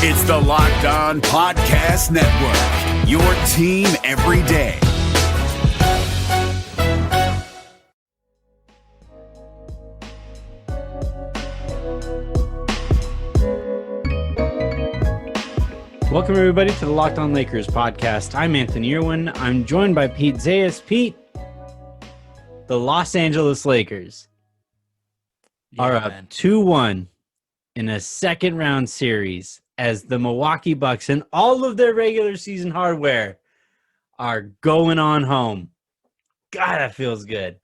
It's the Locked On Podcast Network, your team every day. Welcome, everybody, to the Locked On Lakers podcast. I'm Anthony Irwin. I'm joined by Pete Zayas. Pete, the Los Angeles Lakers are up 2-1 in a second-round series as the Milwaukee Bucks and all of their regular season hardware are going on home. God, that feels good.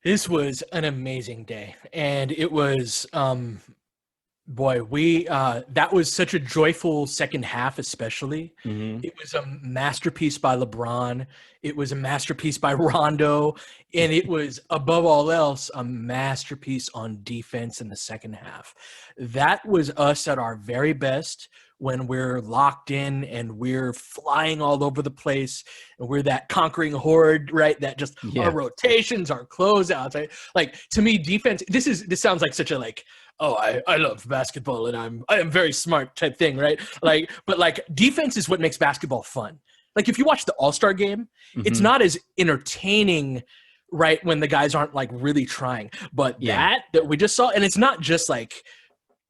This was an amazing day, and it was that was such a joyful second half, especially. It was a masterpiece by LeBron. It was a masterpiece by Rondo. And it was, above all else, a masterpiece on defense in the second half. That was us at our very best when we're locked in and we're flying all over the place and we're that conquering horde, right? That just our rotations, our closeouts, right? Like, to me, defense, this sounds like such a I love basketball and I am very smart type thing, right? But defense is what makes basketball fun. Like, if you watch the All-Star game, it's not as entertaining, right, when the guys aren't really trying. But that we just saw, and it's not just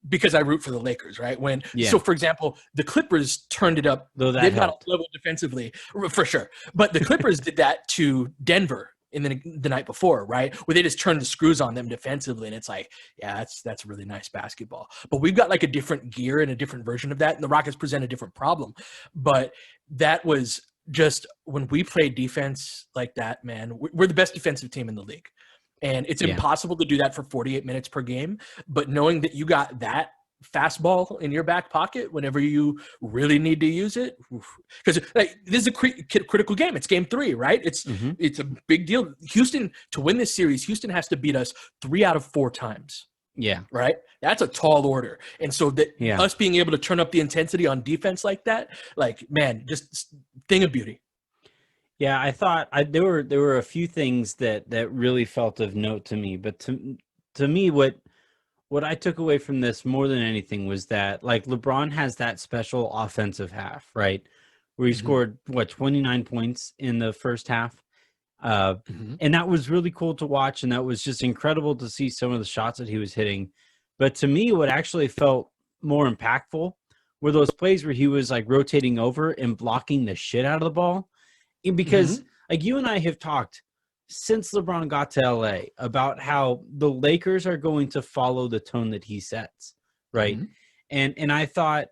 because I root for the Lakers, right? So, for example, the Clippers turned it up. They've got a level defensively, for sure. But the Clippers did that to Denver in the night before, right? Where they just turned the screws on them defensively, and it's that's really nice basketball. But we've got a different gear and a different version of that, and the Rockets present a different problem. But that was just, when we play defense like that, man, we're the best defensive team in the league. And it's impossible to do that for 48 minutes per game. But knowing that you got that fastball in your back pocket whenever you really need to use it, because this is a critical game. It's game 3, right? It's a big deal. Houston, to win this series, Houston has to beat us 3 out of 4 times. Yeah. Right? That's a tall order. And so that us being able to turn up the intensity on defense like that, man, just thing of beauty. Yeah, I thought there were a few things that really felt of note to me, but to me, what I took away from this more than anything was that LeBron has that special offensive half, right, where he scored 29 points in the first half, and that was really cool to watch, and that was just incredible to see some of the shots that he was hitting. But to me, what actually felt more impactful were those plays where he was rotating over and blocking the shit out of the ball. Because you and I have talked since LeBron got to LA about how the Lakers are going to follow the tone that he sets, right? And I thought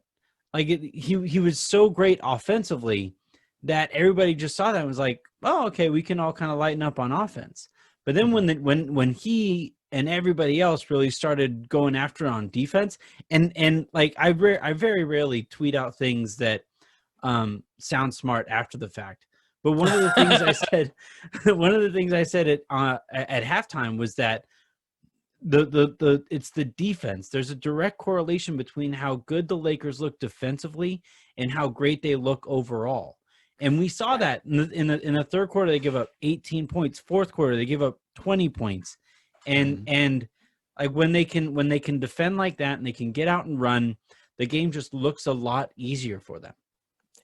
he was so great offensively that everybody just saw that and was like, oh, okay, we can all kind of lighten up on offense. But then when he and everybody else really started going after on defense, and I very rarely tweet out things that sound smart after the fact. But one of the things I said at halftime was that it's the defense. There's a direct correlation between how good the Lakers look defensively and how great they look overall. And we saw that in the third quarter. They give up 18 points. Fourth quarter they give up 20 points. And when they can defend like that and they can get out and run, the game just looks a lot easier for them.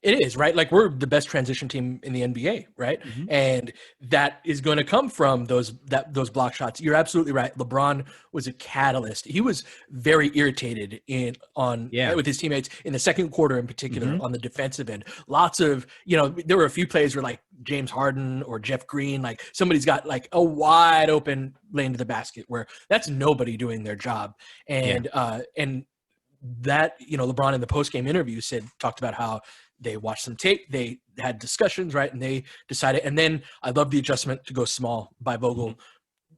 It is, right? We're the best transition team in the NBA, right? And that is going to come from those block shots. You're absolutely right. LeBron was a catalyst. He was very irritated with his teammates in the second quarter, in particular, on the defensive end. Lots of, there were a few plays where James Harden or Jeff Green, somebody's got a wide open lane to the basket where that's nobody doing their job. And that, LeBron in the post-game interview talked about how they watched some tape, they had discussions, right? And they decided, and then I love the adjustment to go small by Vogel.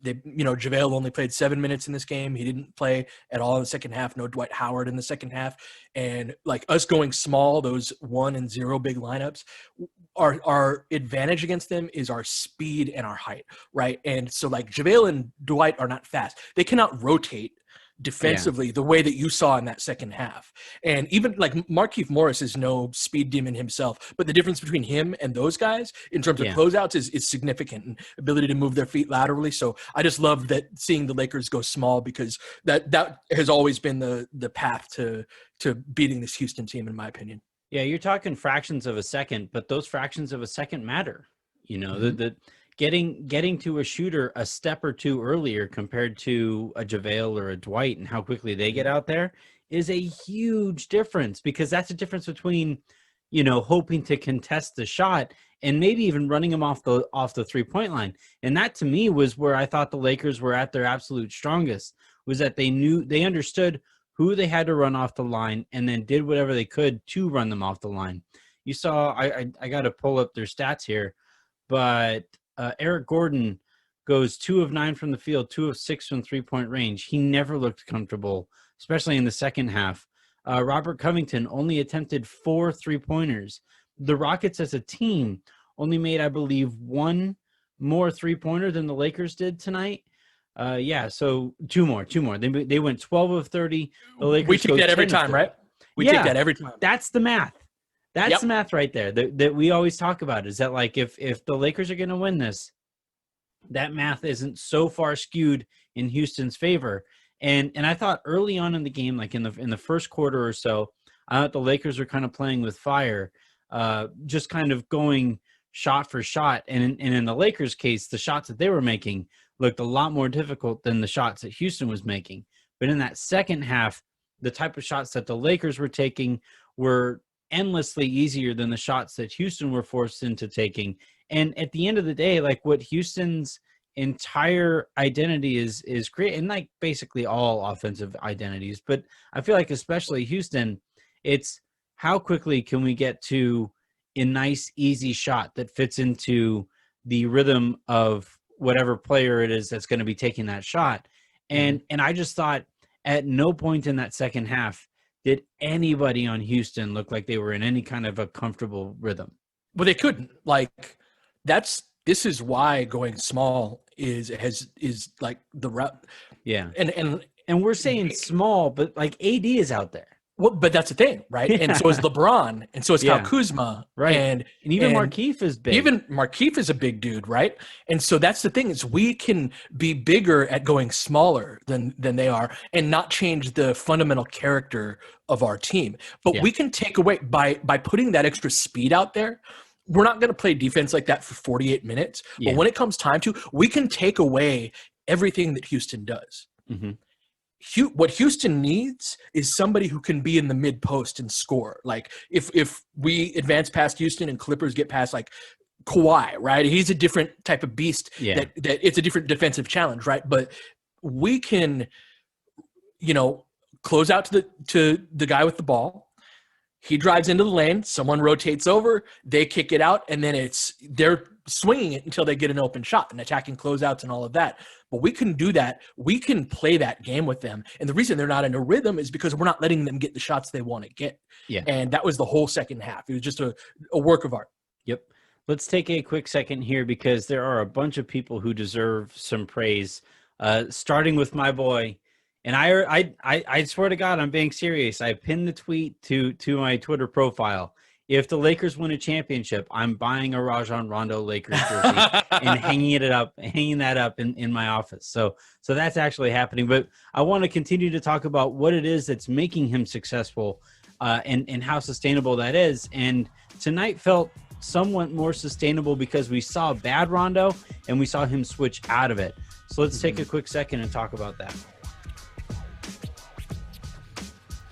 They, JaVale only played 7 minutes in this game. He didn't play at all in the second half. No Dwight Howard in the second half. And us going small, those 1 and 0 big lineups, our advantage against them is our speed and our height, right? And so JaVale and Dwight are not fast. They cannot rotate defensively the way that you saw in that second half. And even like Markieff Morris is no speed demon himself, but the difference between him and those guys in terms of closeouts is significant, and ability to move their feet laterally. So I just love that, seeing the Lakers go small, because that has always been the path to beating this Houston team, in my opinion. Yeah, you're talking fractions of a second, but those fractions of a second matter. You know, the getting to a shooter a step or two earlier compared to a JaVale or a Dwight, and how quickly they get out there is a huge difference, because that's a difference between, you know, hoping to contest the shot and maybe even running them off the 3-point line. And that, to me, was where I thought the Lakers were at their absolute strongest, was that they understood who they had to run off the line, and then did whatever they could to run them off the line. You saw, I got to pull up their stats here, but Eric Gordon goes 2 of 9 from the field, 2 of 6 from 3-point range. He never looked comfortable, especially in the second half. Robert Covington only attempted 4 3-pointers. The Rockets as a team only made, I believe, 1 more 3-pointer than the Lakers did tonight. So two more. They went 12 of 30. The Lakers, we take that every time, right? We take that every time. That's the math. That's the math right there that we always talk about, is that, like, if the Lakers are going to win this, that math isn't so far skewed in Houston's favor. And I thought early on in the game, like in the first quarter or so, I thought the Lakers were kind of playing with fire, just kind of going shot for shot. And in the Lakers' case, the shots that they were making looked a lot more difficult than the shots that Houston was making. But in that second half, the type of shots that the Lakers were taking were endlessly easier than the shots that Houston were forced into taking. And at the end of the day, like, what Houston's entire identity is creating, like basically all offensive identities, but I feel like especially Houston, it's how quickly can we get to a nice, easy shot that fits into the rhythm of whatever player it is that's going to be taking that shot. And I just thought at no point in that second half did anybody on Houston look like they were in any kind of a comfortable rhythm. Well, they couldn't. Like, this is why going small is like the route. Yeah. And we're saying small, but like AD is out there. Well, but that's the thing, right? Yeah. And so is LeBron, and so is Kyle Kuzma, right? And even Markieff is big. Even Markieff is a big dude, right? And so that's the thing, is we can be bigger at going smaller than they are, and not change the fundamental character of our team. But we can take away by putting that extra speed out there. We're not going to play defense like that for 48 minutes. Yeah. But when it comes time to, we can take away everything that Houston does. Mm-hmm. What Houston needs is somebody who can be in the mid post and score. Like, if we advance past Houston and Clippers get past, like, Kawhi, right? He's a different type of beast. Yeah. That it's a different defensive challenge, right? But we can, close out to the guy with the ball. He drives into the lane. Someone rotates over. They kick it out, and then they're swinging it until they get an open shot and attacking closeouts and all of that. But we can do that. We can play that game with them. And the reason they're not in a rhythm is because we're not letting them get the shots they want to get. Yeah. And that was the whole second half. It was just a work of art. Yep. Let's take a quick second here, because there are a bunch of people who deserve some praise, starting with my boy. And I swear to God, I'm being serious. I pinned the tweet to my Twitter profile. If the Lakers win a championship, I'm buying a Rajon Rondo Lakers jersey and hanging that up in my office. So that's actually happening. But I want to continue to talk about what it is that's making him successful, and how sustainable that is. And tonight felt somewhat more sustainable because we saw bad Rondo and we saw him switch out of it. So let's take a quick second and talk about that.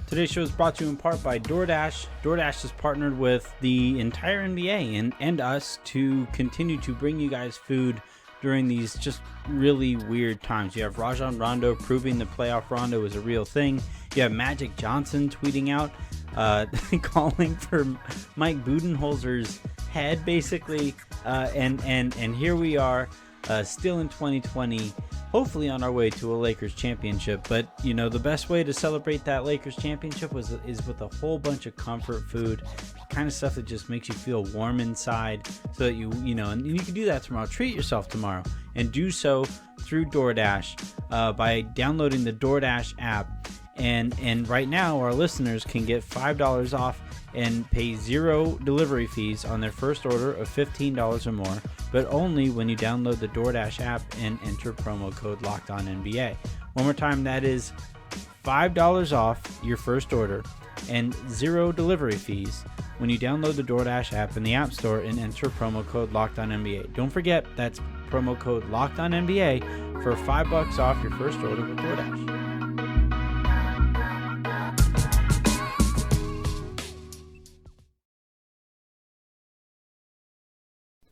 Today's show is brought to you in part by DoorDash. DoorDash has partnered with the entire NBA and us to continue to bring you guys food during these just really weird times. You have Rajon Rondo proving the playoff Rondo is a real thing. You have Magic Johnson tweeting out, calling for Mike Budenholzer's head, basically. And here we are, still in 2020. hopefully on our way to a Lakers championship. But, the best way to celebrate that Lakers championship is with a whole bunch of comfort food, kind of stuff that just makes you feel warm inside, so that and you can do that tomorrow. Treat yourself tomorrow, and do so through DoorDash by downloading the DoorDash app. And right now, our listeners can get $5 off and pay 0 delivery fees on their first order of $15 or more, but only when you download the DoorDash app and enter promo code LOCKEDONNBA. One more time, that is $5 off your first order and 0 delivery fees when you download the DoorDash app in the App Store and enter promo code LOCKEDONNBA. Don't forget, that's promo code LOCKEDONNBA for $5 off your first order with DoorDash.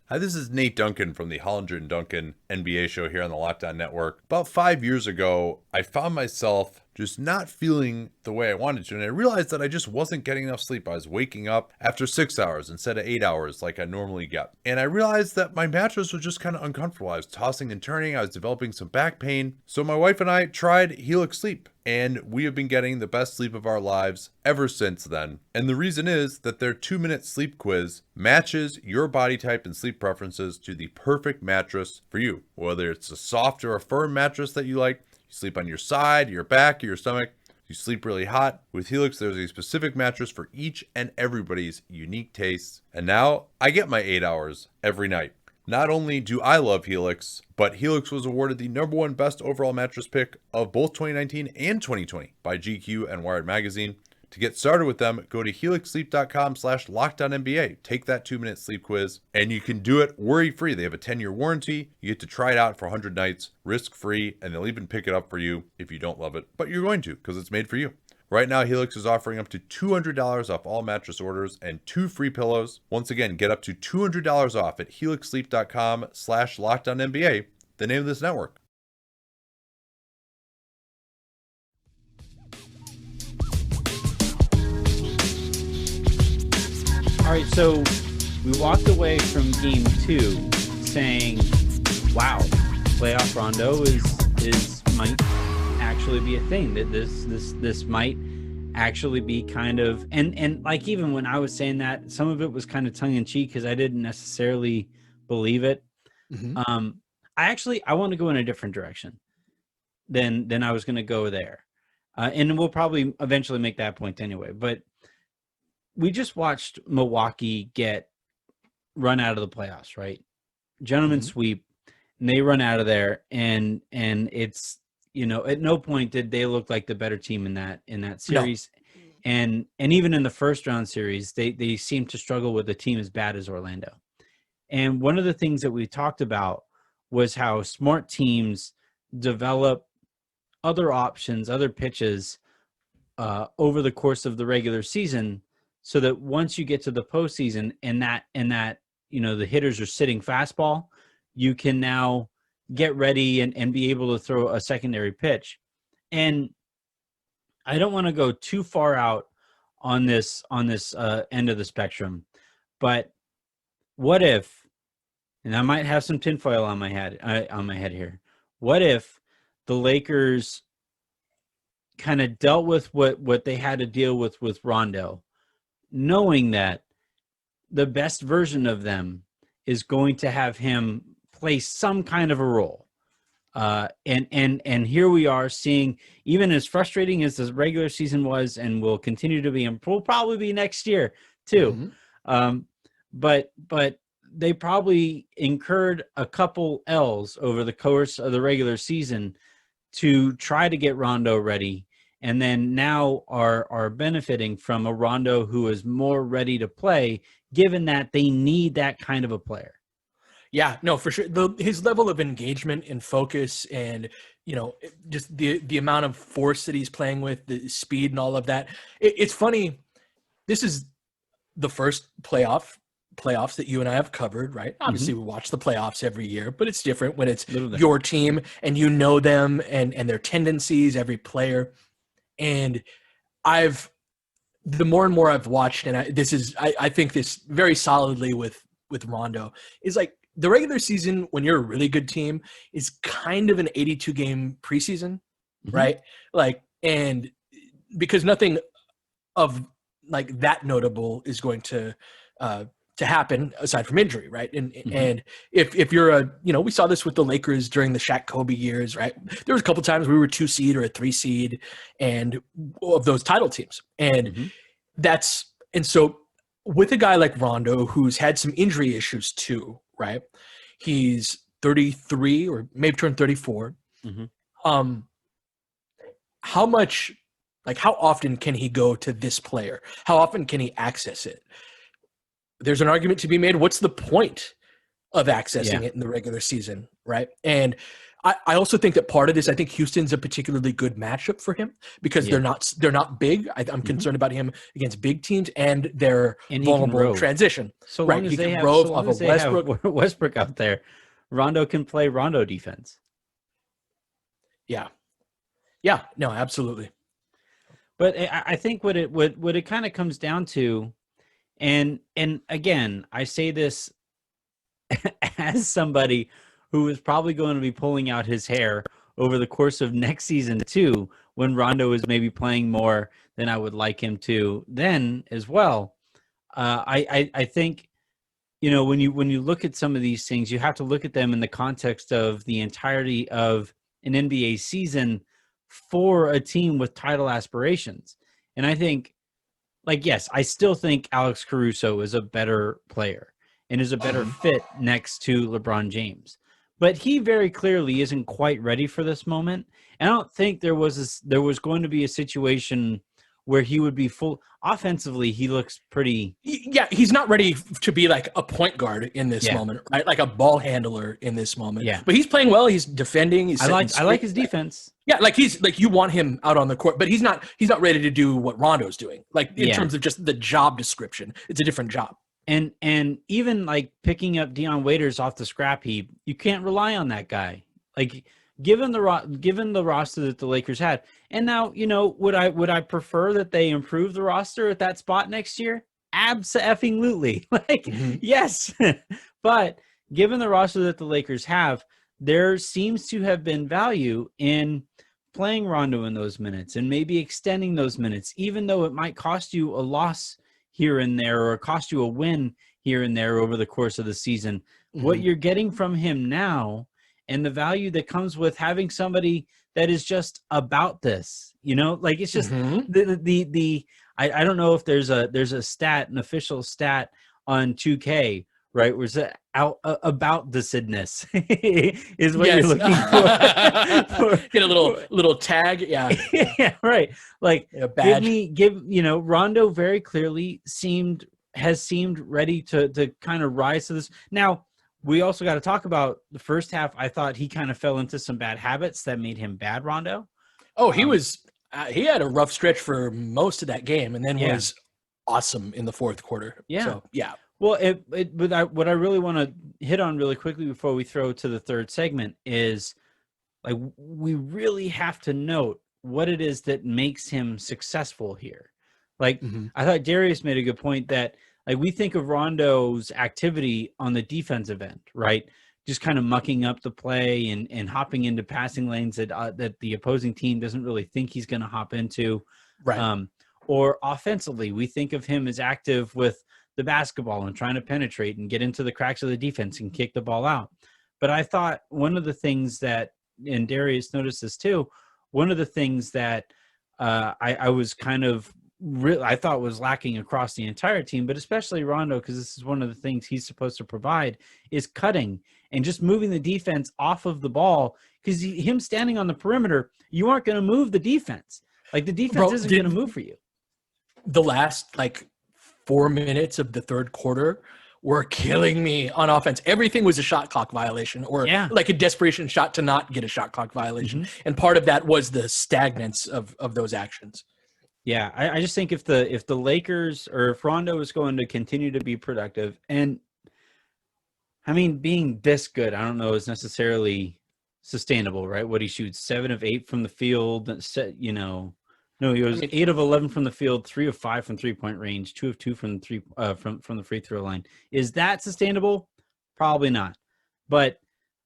Hi, this is Nate Duncan from the Hollinger and Duncan NBA show here on the Locked On Network. About 5 years ago, I found myself just not feeling the way I wanted to, and I realized that I just wasn't getting enough sleep. I was waking up after 6 hours instead of 8 hours like I normally get. And I realized that my mattress was just kind of uncomfortable. I was tossing and turning. I was developing some back pain. So my wife and I tried Helix Sleep, and we have been getting the best sleep of our lives ever since then. And the reason is that their 2-minute sleep quiz matches your body type and sleep preferences to the perfect mattress for you. Whether it's a soft or a firm mattress that you like, you sleep on your side, your back, or your stomach, you sleep really hot. With Helix, there's a specific mattress for each and everybody's unique tastes. And now I get my 8 hours every night. Not only do I love Helix, but Helix was awarded the #1 best overall mattress pick of both 2019 and 2020 by GQ and Wired Magazine. To get started with them, go to helixsleep.com/LockedOnNBA. Take that 2-minute sleep quiz, and you can do it worry-free. They have a 10-year warranty. You get to try it out for 100 nights, risk-free, and they'll even pick it up for you if you don't love it. But you're going to, because it's made for you. Right now, Helix is offering up to $200 off all mattress orders and 2 free pillows. Once again, get up to $200 off at helixsleep.com/LockedOnNBA, the name of this network. All right, so we walked away from Game 2 saying, "Wow, playoff Rondo is might actually be a thing. That this might actually be kind of and like even when I was saying that, some of it was kind of tongue in cheek because I didn't necessarily believe it. Mm-hmm. I want to go in a different direction than I was going to go there, and we'll probably eventually make that point anyway, but." We just watched Milwaukee get run out of the playoffs, right? Gentlemen's sweep, and they run out of there, and it's at no point did they look like the better team in that series, no. and even in the first round series, they seemed to struggle with a team as bad as Orlando. And one of the things that we talked about was how smart teams develop other options, other pitches over the course of the regular season. So that once you get to the postseason and that the hitters are sitting fastball, you can now get ready and be able to throw a secondary pitch. And I don't want to go too far out on this end of the spectrum, but what if, and I might have some tinfoil on my head here. What if the Lakers kind of dealt with what they had to deal with Rondo, knowing that the best version of them is going to have him play some kind of a role. And here we are seeing, even as frustrating as the regular season was and will continue to be, and will probably be next year too. Mm-hmm. But they probably incurred a couple L's over the course of the regular season to try to get Rondo ready. And then now are benefiting from a Rondo who is more ready to play, given that they need that kind of a player. Yeah, no, for sure. His level of engagement and focus and, just the amount of force that he's playing with, the speed and all of that. It's funny. This is the first playoffs that you and I have covered, right? Obviously, we watch the playoffs every year, but it's different when it's your team and you know them and their tendencies, every player. And the more and more I've watched, and I think this very solidly with Rondo, is like the regular season, when you're a really good team, is kind of an 82 game preseason, right? Like, and because nothing of like that notable is going to happen aside from injury, right? And if you're a, we saw this with the Lakers during the Shaq Kobe years, right? There was a couple times we were 2 seed or a 3 seed, and of those title teams, and so with a guy like Rondo, who's had some injury issues too, right? He's 33 or maybe turned 34. How much, like, how often can he go to this player? How often can he access it? There's an argument to be made. What's the point of accessing it in the regular season, right? And I also think that part of this, I think Houston's a particularly good matchup for him because they're not big. I'm concerned about him against big teams, and they're vulnerable in transition. So long as they have Westbrook out there, Rondo can play Rondo defense. Yeah, no, absolutely. But I think what it kind of comes down to, and again, I say this as somebody who is probably going to be pulling out his hair over the course of next season too, when Rondo is maybe playing more than I would like him to then as well. I think, when you look at some of these things, you have to look at them in the context of the entirety of an NBA season for a team with title aspirations. And I think, yes, I still think Alex Caruso is a better player and is a better fit next to LeBron James. But he very clearly isn't quite ready for this moment. And I don't think there was going to be a situation where he would be full. Offensively, he looks pretty. Yeah, he's not ready to be like a point guard in this moment, right? Like a ball handler in this moment. Yeah, but he's playing well. He's defending. I like his defense. Yeah, you want him out on the court, but he's not ready to do what Rondo's doing. Like in terms of just the job description, it's a different job. And even like picking up Dion Waiters off the scrap heap, you can't rely on that guy. Like given the roster that the Lakers had, and now would I prefer that they improve the roster at that spot next year? Abso-effing-lutely. Yes, but given the roster that the Lakers have, there seems to have been value in playing Rondo in those minutes and maybe extending those minutes, even though it might cost you a loss here and there or cost you a win here and there over the course of the season. What you're getting from him now and the value that comes with having somebody that is just about this, it's just I don't know if there's a stat, an official stat on 2K, right? Where it's about this is what you're looking for. Get a little tag. Yeah. Yeah. Right. Like a badge. Rondo very clearly seemed ready to kind of rise to this. Now we also got to talk about the first half. I thought he kind of fell into some bad habits that made him bad, Rondo. Oh, he he had a rough stretch for most of that game and then was awesome in the fourth quarter. Yeah. So, yeah. Well, what I really want to hit on really quickly before we throw to the third segment is we really have to note what it is that makes him successful here. I thought Darius made a good point that we think of Rondo's activity on the defensive end, right? Just kind of mucking up the play and hopping into passing lanes that the opposing team doesn't really think he's going to hop into. Right. Or offensively, we think of him as active with the basketball and trying to penetrate and get into the cracks of the defense and kick the ball out. But I thought one of the things that, and Darius noticed this too, one of the things that I was kind of I thought was lacking across the entire team, but especially Rondo, because this is one of the things he's supposed to provide, is cutting and just moving the defense off of the ball. Because him standing on the perimeter, you aren't going to move the defense. The defense isn't going to move for you. The last 4 minutes of the third quarter were killing me on offense. Everything was a shot clock violation or a desperation shot to not get a shot clock violation. And part of that was the stagnance of those actions. Yeah, I just think if the Lakers or if Rondo is going to continue to be productive, and I mean being this good, I don't know is necessarily sustainable, right? What he shoots 7 of 8 from the field, No, he was 8 of 11 from the field, 3 of 5 from 3-point range, 2 of 2 from the free throw line. Is that sustainable? Probably not. but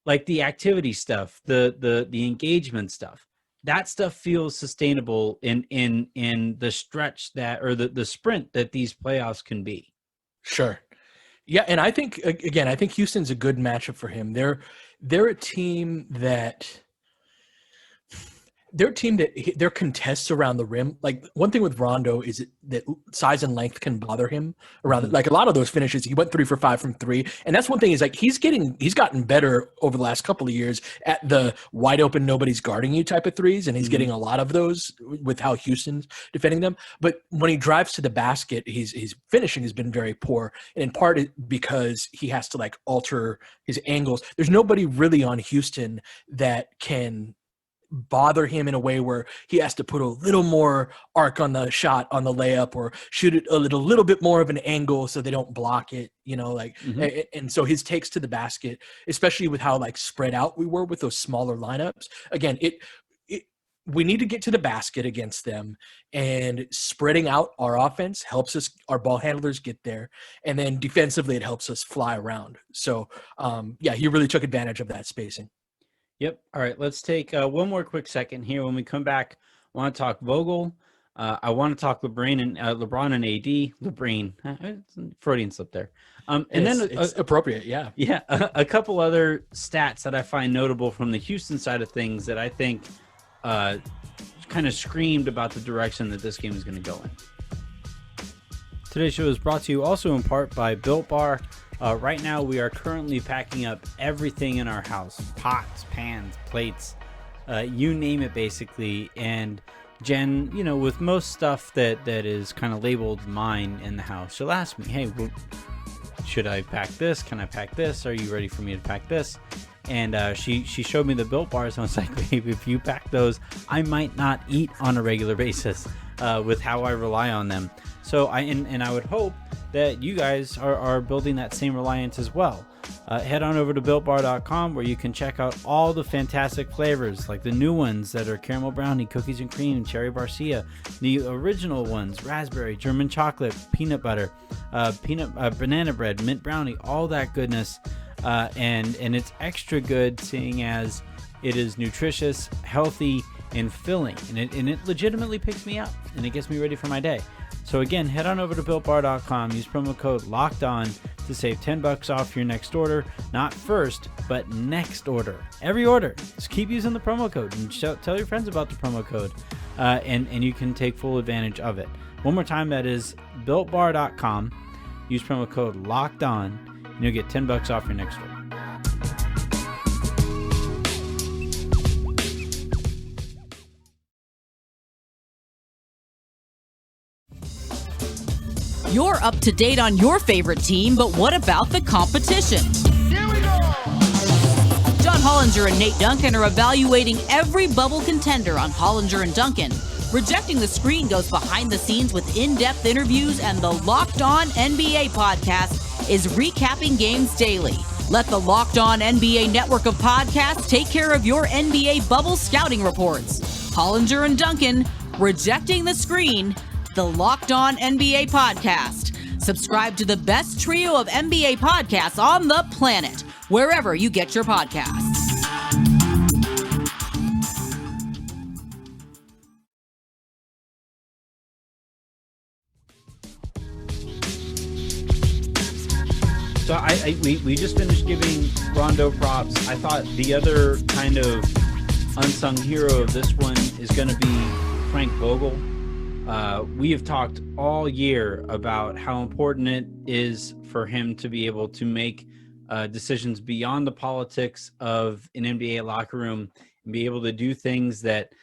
like the activity stuff, the engagement stuff, that stuff feels sustainable in the stretch that, or the sprint that these playoffs can be. Sure. Yeah, and I think again, I think Houston's a good matchup for him. They're a team that their contests around the rim. Like one thing with Rondo is that size and length can bother him around like a lot of those finishes. He went 3 for 5 from 3, and that's one thing is like he's gotten better over the last couple of years at the wide open, nobody's guarding you type of threes, and he's getting a lot of those with how Houston's defending them. But when he drives to the basket, his finishing has been very poor, and in part because he has to like alter his angles. There's nobody really on Houston that can bother him in a way where he has to put a little more arc on the shot on the layup or shoot it a little bit more of an angle so they don't block it, and so his takes to the basket, especially with how like spread out we were with those smaller lineups, again, we need to get to the basket against them, and spreading out our offense helps us, our ball handlers get there, and then defensively it helps us fly around. So he really took advantage of that spacing. Yep. All right. Let's take one more quick second here. When we come back, I want to talk Vogel. I want to talk LeBron and AD. LeBron, Freudian slip there. And then it's appropriate. Yeah. Yeah. A couple other stats that I find notable from the Houston side of things that I think kind of screamed about the direction that this game is going to go in. Today's show is brought to you also in part by Built Bar. Right now, we are currently packing up everything in our house, pots, pans, plates, you name it, basically. And Jen, with most stuff that is kind of labeled mine in the house, she'll ask me, hey, should I pack this? Can I pack this? Are you ready for me to pack this? And she showed me the Built Bars, and I was like, babe, if you pack those, I might not eat on a regular basis with how I rely on them. So I would hope that you guys are building that same reliance as well. Head on over to BuiltBar.com where you can check out all the fantastic flavors, like the new ones that are caramel brownie, cookies and cream, cherry barcia, the original ones, raspberry, German chocolate, peanut butter, banana bread, mint brownie, all that goodness. And it's extra good seeing as it is nutritious, healthy, and filling. And it legitimately picks me up, and it gets me ready for my day. So again, head on over to BuiltBar.com, use promo code LOCKEDON to save $10 off your next order. Not first, but next order. Every order. Just keep using the promo code and tell your friends about the promo code, and you can take full advantage of it. One more time, that is BuiltBar.com. Use promo code LOCKEDON, and you'll get $10 off your next order. You're up to date on your favorite team, but what about the competition? Here we go! John Hollinger and Nate Duncan are evaluating every bubble contender on Hollinger and Duncan. Rejecting the Screen goes behind the scenes with in-depth interviews, and the Locked On NBA podcast is recapping games daily. Let the Locked On NBA network of podcasts take care of your NBA bubble scouting reports. Hollinger and Duncan, Rejecting the Screen, the Locked On NBA podcast. Subscribe to the best trio of NBA podcasts on the planet, wherever you get your podcasts. So we just finished giving Rondo props. I thought the other kind of unsung hero of this one is going to be Frank Vogel. We have talked all year about how important it is for him to be able to make decisions beyond the politics of an NBA locker room and be able to do things that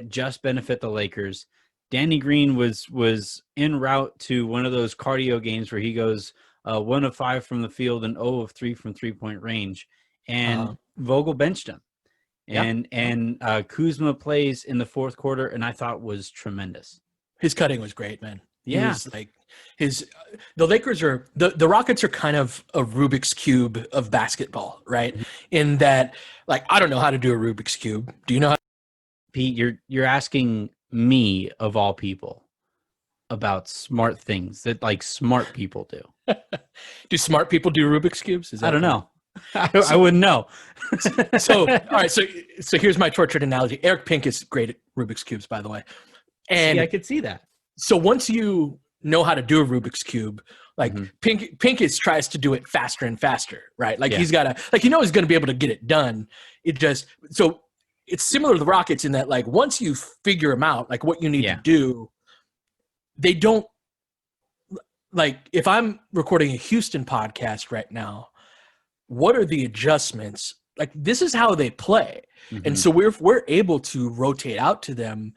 just benefit the Lakers. Danny Green was en route to one of those cardio games where he goes 1 of 5 from the field and 0 of 3 from 3-point range, and Vogel benched him. And Kuzma plays in the fourth quarter, and I thought was tremendous. His cutting was great, man. Yeah. Was like the Lakers are the Rockets are kind of a Rubik's Cube of basketball, right? Mm-hmm. In that, like, I don't know how to do a Rubik's Cube. Do you know how? Pete, you're asking me, of all people, about smart things that like smart people do. Do smart people do Rubik's Cubes? I don't know. I wouldn't know. So, all right. So here's my tortured analogy. Eric Pink is great at Rubik's Cubes, by the way. And I could see that. so once you know how to do a Rubik's Cube, like Pink tries to do it faster and faster, right? Like he's got to, like, he's going to be able to get it done. So it's similar to the Rockets in that, like, once you figure them out, like what you need to do, they don't, like, if I'm recording a Houston podcast right now, what are the adjustments? Like, this is how they play. And so we're able to rotate out to them.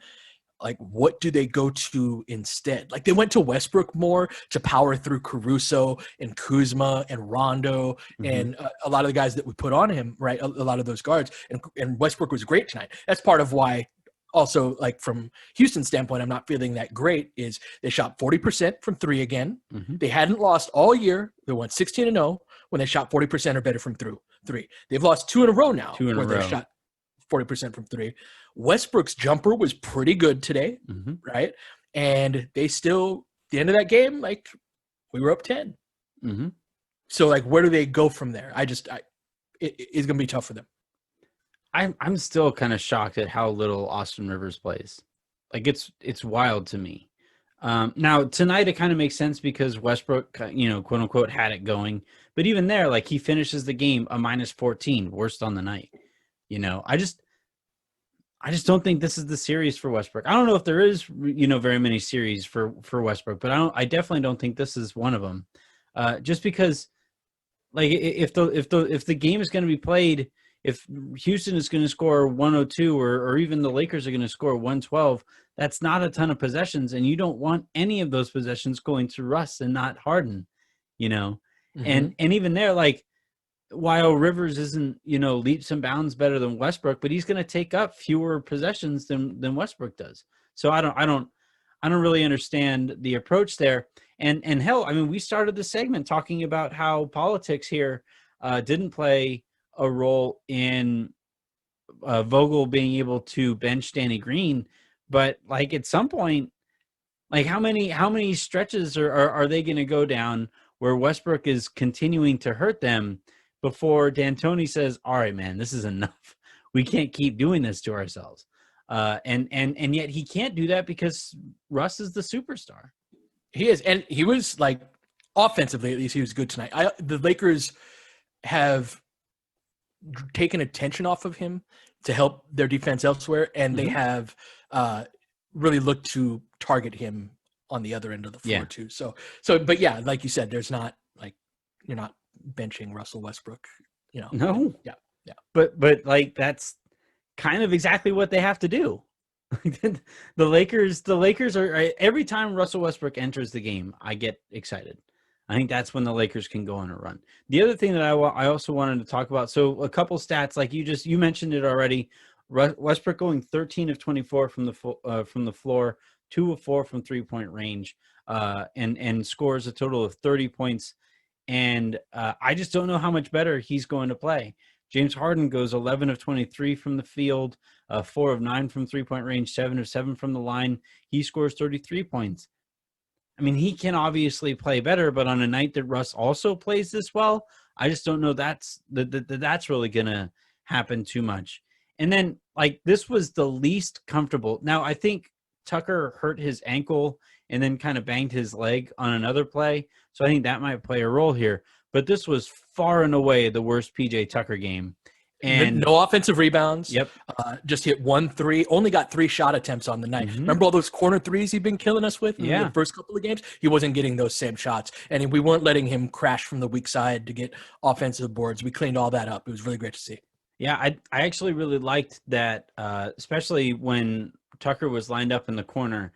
Like, what do they go to instead? Like, they went to Westbrook more to power through Caruso and Kuzma and Rondo and a lot of the guys that we put on him, right? A lot of those guards. And Westbrook was great tonight. That's part of why also, like, from Houston's standpoint, I'm not feeling that great is they shot 40% from three again. They hadn't lost all year. They went 16-0 when they shot 40% or better from three. They've lost 2 in a row now where they shot 40% from three. Westbrook's jumper was pretty good today, right? And they still, at the end of that game, like, we were up 10. So, like, where do they go from there? It's going to be tough for them. I'm still kind of shocked at how little Austin Rivers plays. Like, it's wild to me. Now tonight it kind of makes sense because Westbrook, quote unquote, had it going. But even there, like, he finishes the game a -14, worst on the night. I just don't think this is the series for Westbrook. I don't know if there is, very many series for Westbrook, but I definitely don't think this is one of them. Just because, like, if the game is going to be played, if Houston is going to score 102 or even the Lakers are going to score 112, that's not a ton of possessions, and you don't want any of those possessions going to Russ and not Harden, And even there, like, while Rivers isn't, leaps and bounds better than Westbrook, but he's going to take up fewer possessions than Westbrook does. So I don't really understand the approach there. And hell, I mean, we started the segment talking about how politics here didn't play a role in Vogel being able to bench Danny Green, but, like, at some point, like, how many stretches are they going to go down where Westbrook is continuing to hurt them before D'Antoni says, all right, man, this is enough. We can't keep doing this to ourselves. And yet he can't do that because Russ is the superstar. He is. And he was, like, offensively, at least he was good tonight. The Lakers have taken attention off of him to help their defense elsewhere. And they have really looked to target him on the other end of the floor too. So, but yeah, like you said, there's not, like, you're not benching Russell Westbrook, No. Yeah. But like, that's kind of exactly what they have to do. The Lakers are, every time Russell Westbrook enters the game, I get excited. I think that's when the Lakers can go on a run. The other thing that I also wanted to talk about, so a couple stats, like you mentioned it already. Westbrook going 13 of 24 from the floor, 2 of 4 from 3-point range, and scores a total of 30 points. And I just don't know how much better he's going to play. James Harden goes 11 of 23 from the field, 4 of 9 from 3-point range, 7 of 7 from the line. He scores 33 points. I mean, he can obviously play better, but on a night that Russ also plays this well, I just don't know that's really going to happen too much. And then, like, this was the least comfortable. Now, I think Tucker hurt his ankle and then kind of banged his leg on another play. So I think that might play a role here. But this was far and away the worst PJ Tucker game. And no offensive rebounds. Yep. Just hit 1 3. Only got 3 shot attempts on the night. Remember all those corner threes he'd been killing us with in the first couple of games? He wasn't getting those same shots. And we weren't letting him crash from the weak side to get offensive boards. We cleaned all that up. It was really great to see. Yeah, I actually really liked that, especially when Tucker was lined up in the corner.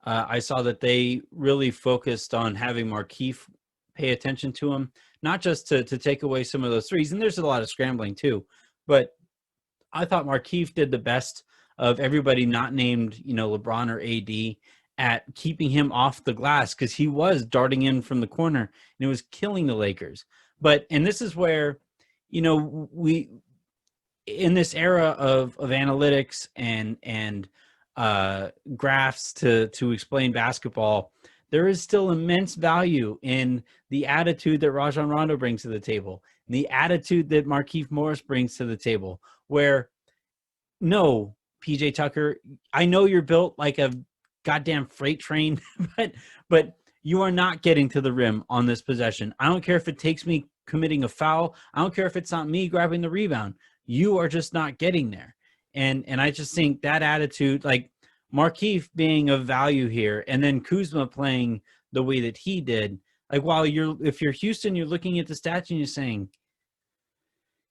I saw that they really focused on having Markieff pay attention to him, not just to take away some of those threes. And there's a lot of scrambling too. But I thought Markieff did the best of everybody not named, LeBron or AD, at keeping him off the glass, because he was darting in from the corner and it was killing the Lakers. And this is where, we, in this era of analytics and graphs to explain basketball, there is still immense value in the attitude that Rajon Rondo brings to the table, the attitude that Markieff Morris brings to the table, where, no, PJ Tucker, I know you're built like a goddamn freight train, but you are not getting to the rim on this possession. I don't care if it takes me committing a foul. I don't care if it's not me grabbing the rebound. You are just not getting there. And I just think that attitude, like Markieff being of value here, and then Kuzma playing the way that he did, like if you're Houston, you're looking at the stats and you're saying,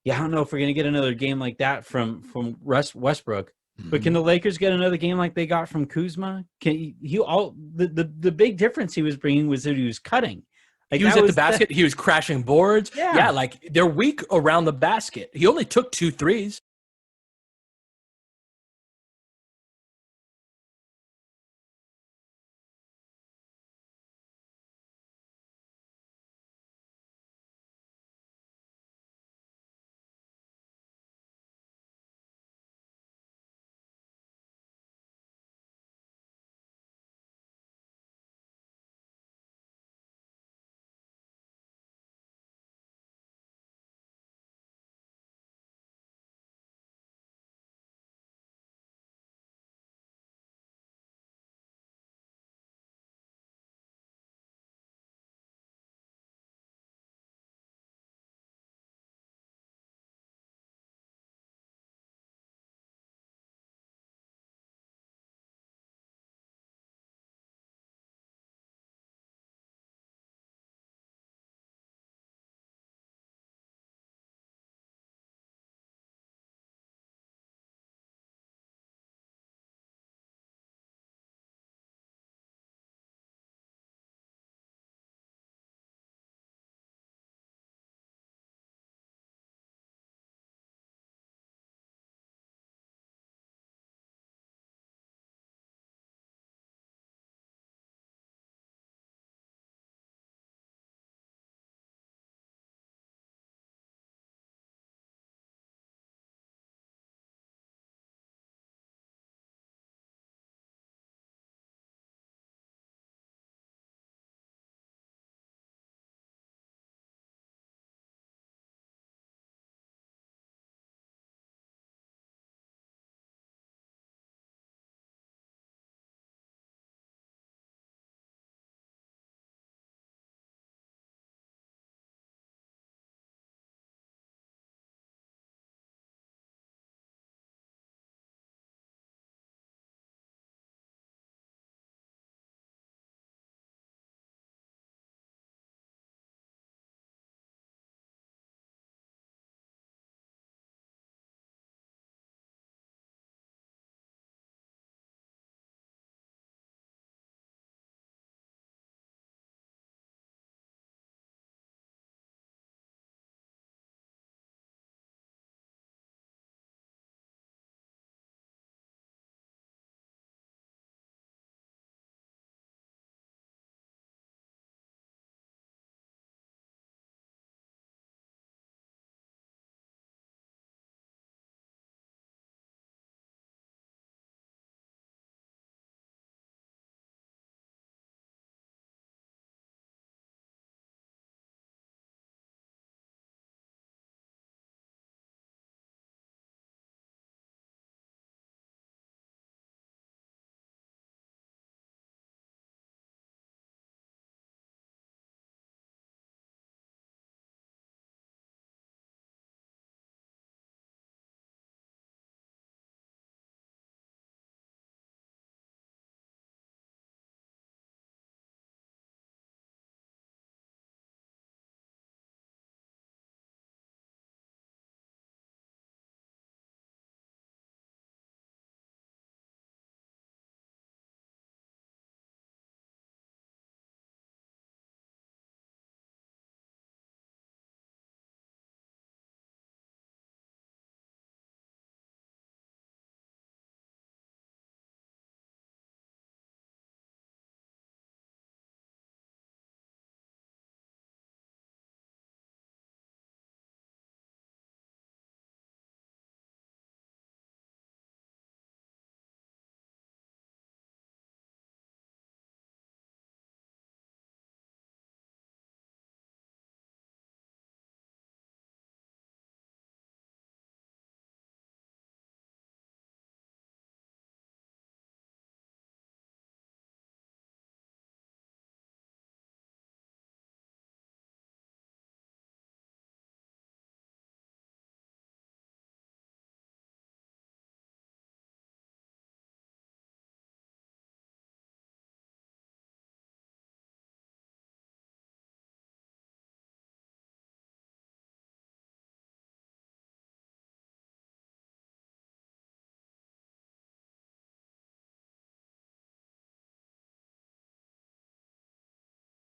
yeah, I don't know if we're going to get another game like that from Westbrook. But can the Lakers get another game like they got from Kuzma? The big difference he was bringing was that he was cutting. Like, he was at the basket. He was crashing boards. Yeah, like they're weak around the basket. He only took 2 threes.